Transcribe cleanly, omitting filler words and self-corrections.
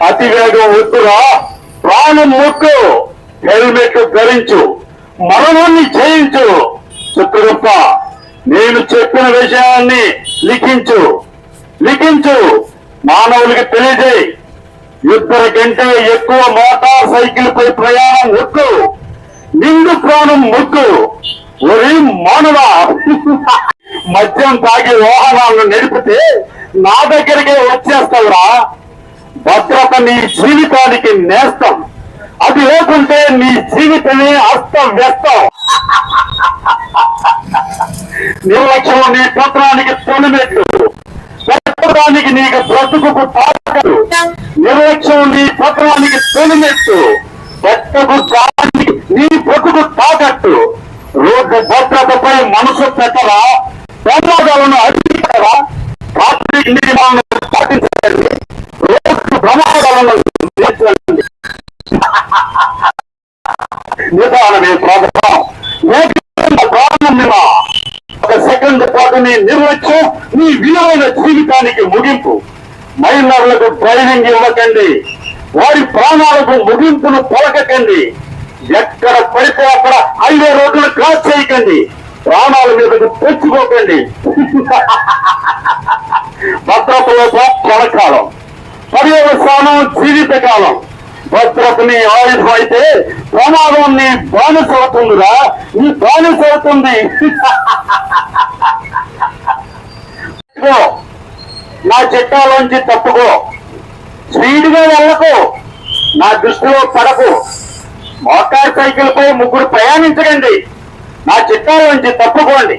అతివేగం వద్దురా, ప్రాణం మొక్కు, హెల్మెట్ ధరించు, మరణాన్ని జయించు. చిత్రగుప్త, నేను చెప్పిన విషయాన్ని లిఖించు, మానవులకి తెలియజేయి. ఇద్దరి కంటే ఎక్కువ మోటార్ సైకిల్ పై ప్రయాణం వద్దు, నిండు ప్రాణం మొక్కు. ఒరి మానవా, మద్యం తాగి వాహనాలను నడిపితే నా దగ్గరికే వచ్చేస్తావురా. భద్రత నీ జీవితానికి నేస్తం, అది లేకుంటే నీ జీవితమే అస్తవ్యస్తం. నిర్లక్ష్యం నీ పత్రానికి తొలిమెట్లు, పెట్టడానికి నీకు బ్రతుకు తాకట్టు. నిర్లక్ష్యం నీ పత్రానికి తొలిమెట్లు, పెట్టడానికి నీ బ్రతుకు తాకట్టు. రోడ్డు భద్రతపై మనసు పెట్టరా, ప్రమాదాలను అధికారా, ట్రాఫిక్ నియమాలను పాటించండి, రోడ్డు ప్రమాదాలను తీర్చండి. నిదానమే ప్రారంభం, ప్రారంభమా. ఒక సెకండ్ పాటు నీ నిర్లక్ష్యం నీ విలువైన జీవితానికి ముగింపు. మైనర్లకు డ్రైవింగ్ ఇవ్వకండి, వారి ప్రాణాలకు ముగింపును పలకకండి. ఎక్కడ పడితే అక్కడ హైవే రోడ్లను క్రాస్ చేయకండి, ప్రాణాల మీదకు తెచ్చుకోకండి. భద్రతలో క్షణకాలం, పర్యవసానం జీవితకాలం. భద్రతని ఆయుధం అయితే ప్రమాదం నీ బానిస అవుతుందిరా, నీ బానిస అవుతుంది. నా చట్టాలోంచి తప్పుకో, స్పీడ్గా వెళ్ళకు, నా దృష్టిలో పడకు. మోటార్ సైకిల్ పై ముగ్గురు ప్రయాణించకండి, నా చట్టాలోంచి తప్పుకోండి.